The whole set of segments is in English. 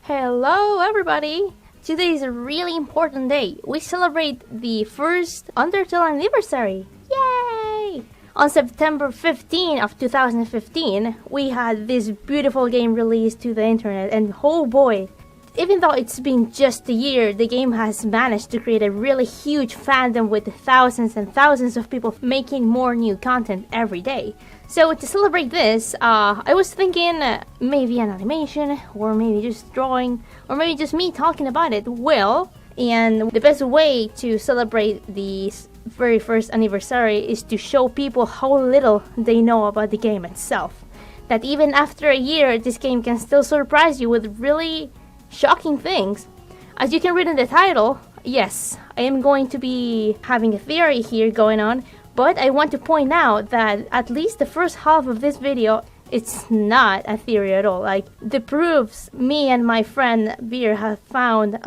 Hello everybody! Today is a really important day. We celebrate the first Undertale anniversary! Yay! On September 15 of 2015, we had this beautiful game released to the internet, and oh boy, even though it's been just a year, the game has managed to create a really huge fandom with thousands and thousands of people making more new content every day. So to celebrate this, I was thinking maybe an animation, or maybe just drawing, or maybe just me talking about it. And the best way to celebrate the very first anniversary is to show people how little they know about the game itself. That even after a year, this game can still surprise you with really shocking things. As you can read in the title, yes, I am going to be having a theory here going on, but I want to point out that at least the first half of this video, it's not a theory at all. Like, the proofs me and my friend Beer have found,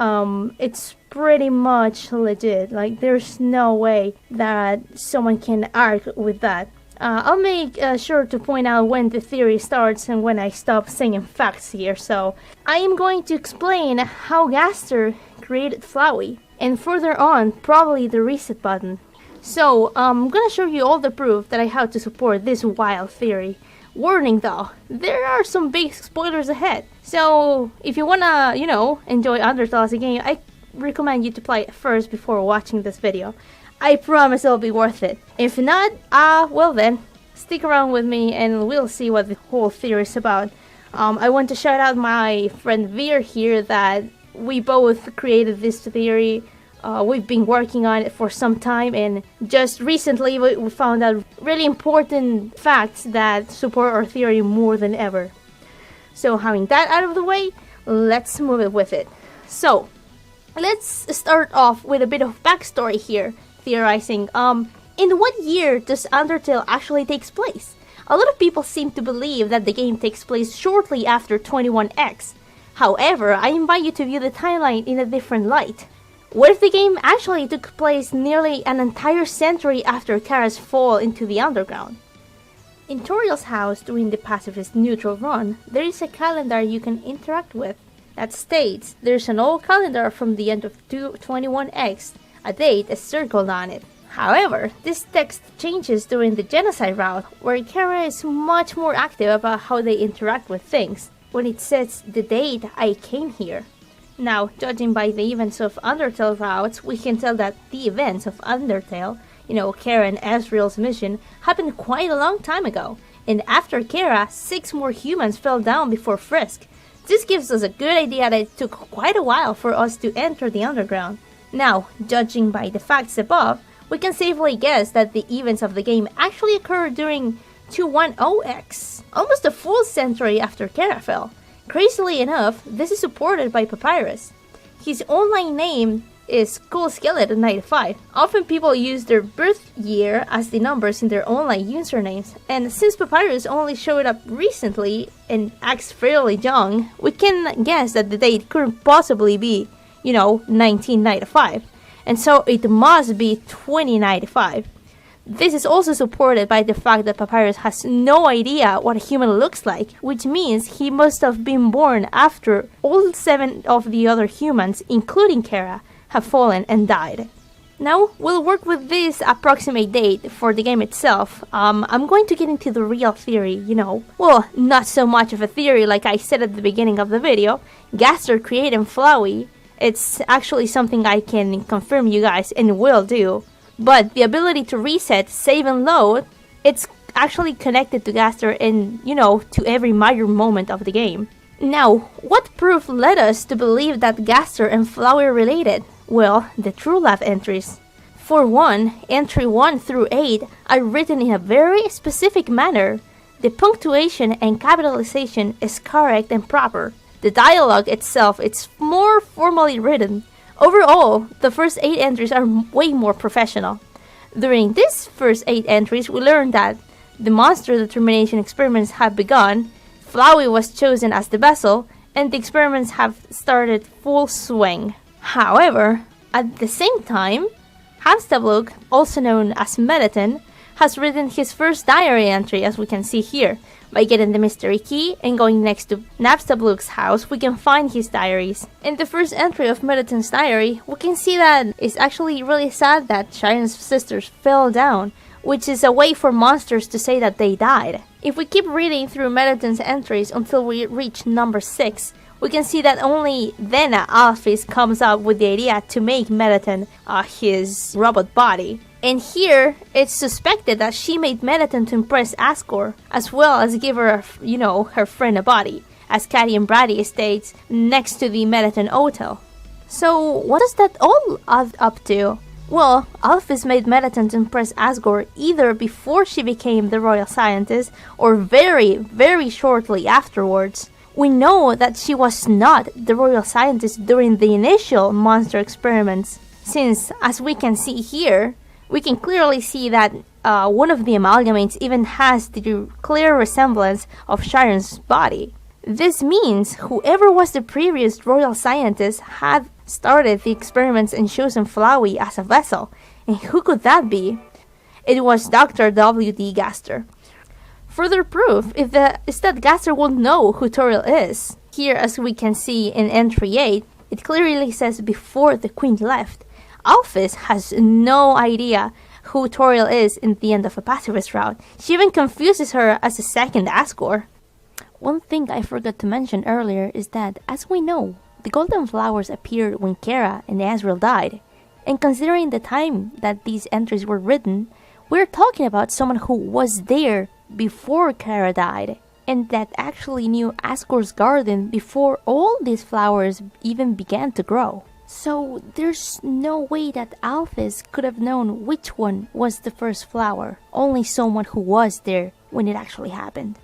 it's pretty much legit. Like, there's no way that someone can argue with that. I'll make sure to point out when the theory starts and when I stop saying facts here. So I am going to explain how Gaster created Flowey, and further on, probably the reset button. So I'm gonna show you all the proof that I have to support this wild theory. Warning though, there are some big spoilers ahead. So if you wanna, enjoy Undertale as a game, I recommend you to play it first before watching this video. I promise it'll be worth it. If not, well then, stick around with me and we'll see what the whole theory is about. I want to shout out my friend Veer here, that we both created this theory. We've been working on it for some time, and just recently we found out really important facts that support our theory more than ever. So having that out of the way, let's move it with it. So, let's start off with a bit of backstory here. Theorizing, in what year does Undertale actually takes place? A lot of people seem to believe that the game takes place shortly after 21X. However, I invite you to view the timeline in a different light. What if the game actually took place nearly an entire century after Kara's fall into the underground? In Toriel's house during the pacifist neutral run, there is a calendar you can interact with that states there's an old calendar from the end of 21X. A date is circled on it. However, this text changes during the genocide route, where Kara is much more active about how they interact with things, when it says the date I came here. Now, judging by the events of Undertale routes, we can tell that the events of Undertale, Kara and Ezreal's mission, happened quite a long time ago, and after Kara, 6 more humans fell down before Frisk. This gives us a good idea that it took quite a while for us to enter the underground. Now, judging by the facts above, we can safely guess that the events of the game actually occurred during 210X, almost a full century after Kara fell. Crazily enough, this is supported by Papyrus. His online name is CoolSkeleton95. Often people use their birth year as the numbers in their online usernames, and since Papyrus only showed up recently and acts fairly young, we can guess that the date couldn't possibly be 1995, and so it must be 2095. This is also supported by the fact that Papyrus has no idea what a human looks like, which means he must have been born after all 7 of the other humans, including Kara, have fallen and died. Now, we'll work with this approximate date for the game itself. I'm going to get into the real theory, Well, not so much of a theory like I said at the beginning of the video. Gaster created Flowey. It's actually something I can confirm you guys and will do. But the ability to reset, save and load, it's actually connected to Gaster and, to every major moment of the game. Now, what proof led us to believe that Gaster and Flowey are related? Well, the True Love entries. For one, entry 1 through 8 are written in a very specific manner. The punctuation and capitalization is correct and proper. The dialogue itself is more formally written. Overall, the first 8 entries are way more professional. During these first 8 entries, we learned that the monster determination experiments have begun, Flowey was chosen as the vessel, and the experiments have started full swing. However, at the same time, Hamstablook, also known as Mettaton, has written his first diary entry, as we can see here. By getting the mystery key and going next to Nabstablook's house, we can find his diaries. In the first entry of Mettaton's diary, we can see that it's actually really sad that Sharon's sisters fell down, which is a way for monsters to say that they died. If we keep reading through Mettaton's entries until we reach number 6, we can see that only then Alphys comes up with the idea to make Mettaton his robot body. And here, it's suspected that she made Mettaton to impress Asgore, as well as give her, her friend a body, as Caddy and Brady states next to the Mettaton hotel. So, what is that all up to? Well, Alphys made Mettaton to impress Asgore either before she became the royal scientist or very, very shortly afterwards. We know that she was not the royal scientist during the initial monster experiments, since, as we can see here, we can clearly see that one of the amalgamates even has the clear resemblance of Sharon's body. This means whoever was the previous royal scientist had started the experiments and chosen Flowey as a vessel. And who could that be? It was Dr. W.D. Gaster. Further proof is that Gaster will know who Toriel is. Here, as we can see in entry 8, it clearly says before the queen left. Alphys has no idea who Toriel is in the end of a pacifist route. She even confuses her as a second Asgore. One thing I forgot to mention earlier is that, as we know, the golden flowers appeared when Kara and Azrael died. And considering the time that these entries were written, we're talking about someone who was there before Kara died, and that actually knew Asgore's garden before all these flowers even began to grow. So there's no way that Alphys could have known which one was the first flower, only someone who was there when it actually happened.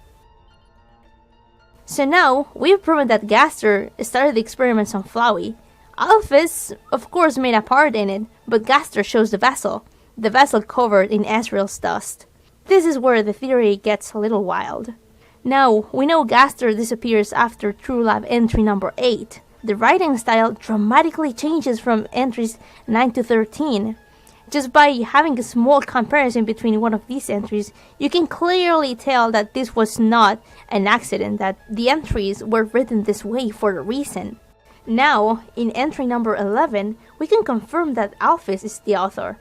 So now, we've proven that Gaster started the experiments on Flowey. Alphys, of course, made a part in it, but Gaster chose the vessel covered in Azrael's dust. This is where the theory gets a little wild. Now, we know Gaster disappears after True Lab entry number 8. The writing style dramatically changes from entries 9 to 13. Just by having a small comparison between one of these entries, you can clearly tell that this was not an accident, that the entries were written this way for a reason. Now, in entry number 11, we can confirm that Alphys is the author.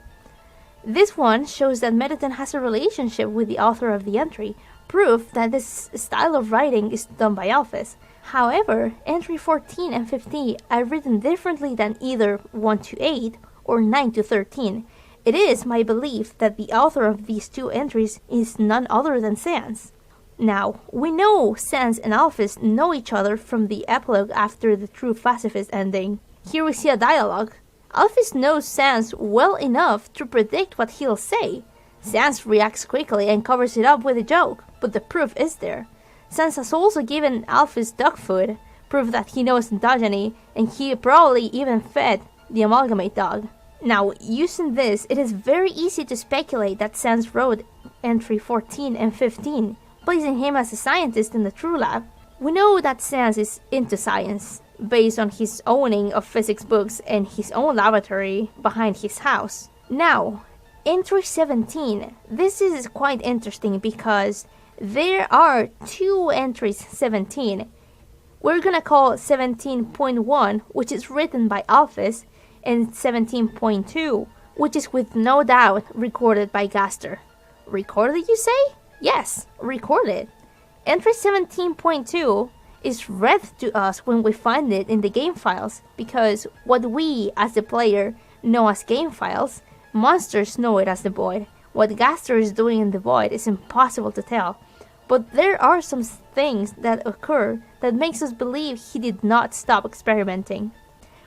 This one shows that Mettaton has a relationship with the author of the entry, proof that this style of writing is done by Alphys. However, entry 14 and 15 are written differently than either 1 to 8 or 9 to 13. It is my belief that the author of these two entries is none other than Sans. Now, we know Sans and Alphys know each other from the epilogue after the True Pacifist ending. Here we see a dialogue. Alphys knows Sans well enough to predict what he'll say. Sans reacts quickly and covers it up with a joke, but the proof is there. Sans has also given Alphys dog food, proof that he knows endogyny, and he probably even fed the amalgamate dog. Now, using this, it is very easy to speculate that Sans wrote entry 14 and 15, placing him as a scientist in the True Lab. We know that Sans is into science, based on his owning of physics books and his own laboratory behind his house. Now, entry 17. This is quite interesting because there are two entries 17. We're gonna call 17.1, which is written by Alphys, and 17.2, which is with no doubt recorded by Gaster. Recorded, you say? Yes, recorded. Entry 17.2 is read to us when we find it in the game files, because what we, as the player, know as game files, monsters know it as the void. What Gaster is doing in the void is impossible to tell, but there are some things that occur that makes us believe he did not stop experimenting.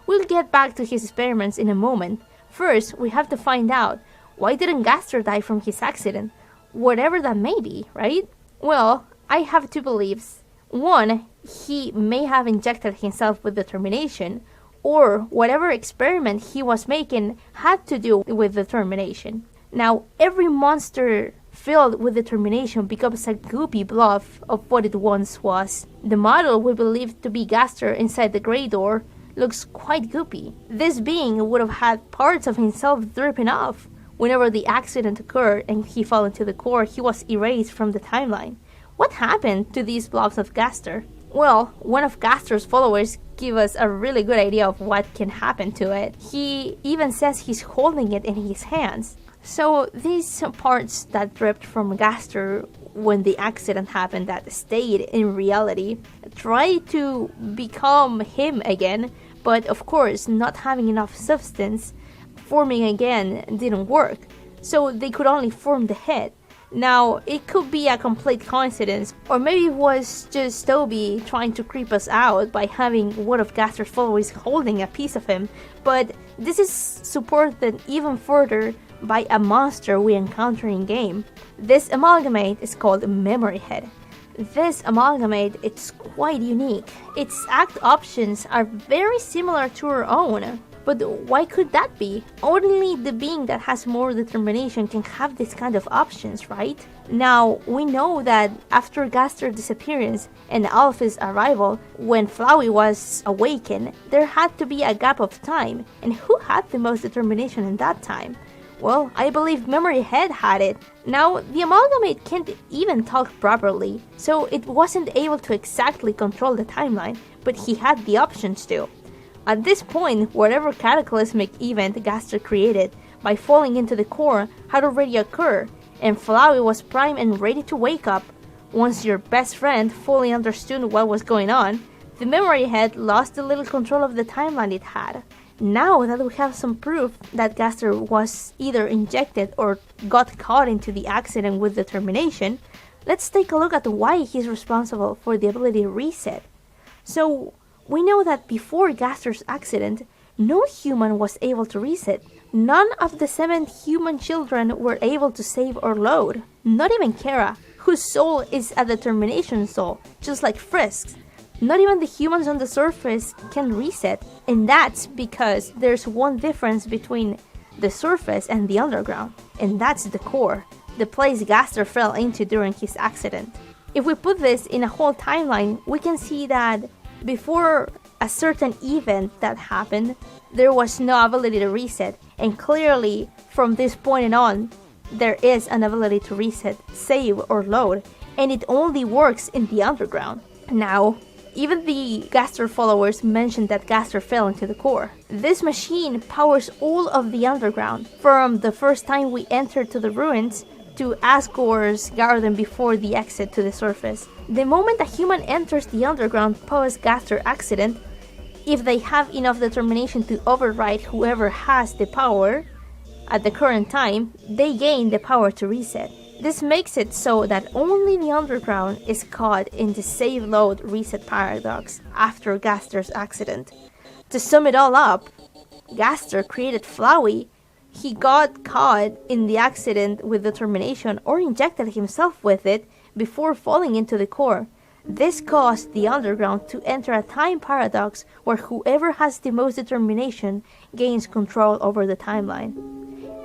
We'll get back to his experiments in a moment. First, we have to find out, why didn't Gaster die from his accident? Whatever that may be, right? Well, I have two beliefs. One, he may have injected himself with determination, or whatever experiment he was making had to do with determination. Now, every monster filled with determination becomes a goopy blob of what it once was. The model we believe to be Gaster inside the Grey Door looks quite goopy. This being would have had parts of himself dripping off. whenever the accident occurred and he fell into the core, he was erased from the timeline. What happened to these blobs of Gaster? Well, one of Gaster's followers give us a really good idea of what can happen to it. He even says he's holding it in his hands. So these parts that dripped from Gaster when the accident happened that stayed in reality tried to become him again, but of course not having enough substance, forming again didn't work. So they could only form the head. Now, it could be a complete coincidence, or maybe it was just Toby trying to creep us out by having one of Gaster's followers holding a piece of him, but this is supported even further by a monster we encounter in game. This amalgamate is called Memory Head. This amalgamate is quite unique. Its act options are very similar to our own. But why could that be? Only the being that has more determination can have this kind of options, right? Now, we know that after Gaster's disappearance and Alphys' arrival, when Flowey was awakened, there had to be a gap of time. And who had the most determination in that time? Well, I believe Memory Head had it. Now, the amalgamate can't even talk properly, so it wasn't able to exactly control the timeline, but he had the options to. At this point, whatever cataclysmic event Gaster created by falling into the core had already occurred, and Flowey was primed and ready to wake up. Once your best friend fully understood what was going on, the Memory Head lost a little control of the timeline it had. Now that we have some proof that Gaster was either injected or got caught into the accident with determination, let's take a look at why he's responsible for the ability Reset. So, we know that before Gaster's accident, no human was able to reset. None of the 7 human children were able to save or load. Not even Kara, whose soul is a determination soul, just like Frisk's. Not even the humans on the surface can reset, and that's because there's one difference between the surface and the underground, and that's the core, the place Gaster fell into during his accident. If we put this in a whole timeline, we can see that before a certain event that happened, there was no ability to reset, and clearly from this point on, there is an ability to reset, save, or load, and it only works in the underground. Now, even the Gaster followers mentioned that Gaster fell into the core. This machine powers all of the underground, from the first time we entered to the ruins to Asgore's garden before the exit to the surface. The moment a human enters the underground post-Gaster accident, if they have enough determination to override whoever has the power at the current time, they gain the power to reset. This makes it so that only the underground is caught in the save load reset paradox after Gaster's accident. To sum it all up, Gaster created Flowey. He got caught in the accident with determination or injected himself with it before falling into the core. This caused the underground to enter a time paradox where whoever has the most determination gains control over the timeline.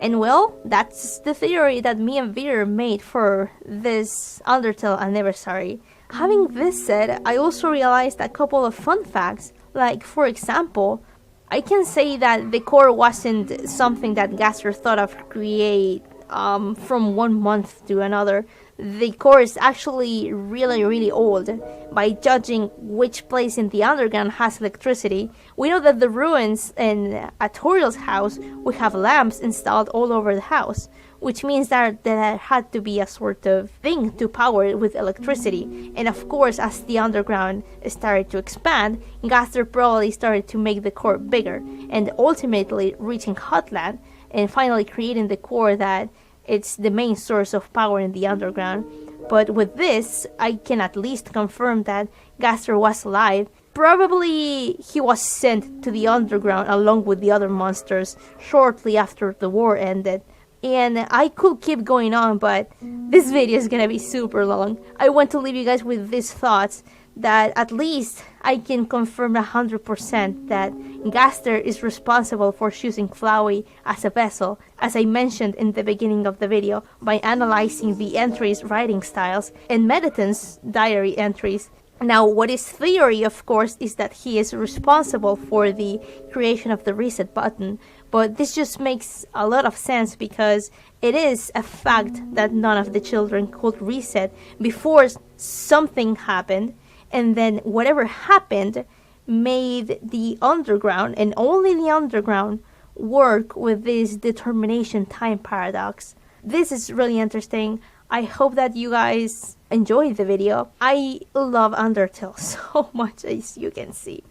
And well, that's the theory that me and Veer made for this Undertale anniversary. Having this said, I also realized a couple of fun facts, like for example, I can say that the core wasn't something that Gaster thought of create from one month to another. The core is actually really old. By judging which place in the underground has electricity, we know that the ruins in Atoriel's house would have lamps installed all over the house, which means that there had to be a sort of thing to power it with electricity. And of course, as the underground started to expand, Gaster probably started to make the core bigger, and ultimately reaching Hotland, and finally creating the core that it's the main source of power in the underground. But with this, I can at least confirm that Gaster was alive. Probably he was sent to the underground along with the other monsters shortly after the war ended. And I could keep going on, but this video is gonna be super long. I want to leave you guys with these thoughts that at least I can confirm 100% that Gaster is responsible for choosing Flowey as a vessel, as I mentioned in the beginning of the video, by analyzing the entries' writing styles and Mettaton's diary entries. Now, what is theory, of course, is that he is responsible for the creation of the reset button, but this just makes a lot of sense because it is a fact that none of the children could reset before something happened, and then whatever happened made the underground, and only the underground, work with this determination time paradox. This is really interesting. I hope that you guys enjoyed the video. I love Undertale so much, as you can see.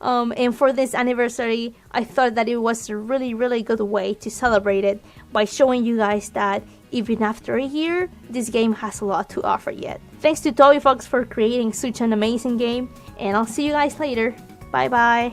And for this anniversary, I thought that it was a really good way to celebrate it by showing you guys that even after a year, this game has a lot to offer yet. Thanks to Toby Fox for creating such an amazing game, and I'll see you guys later. Bye bye.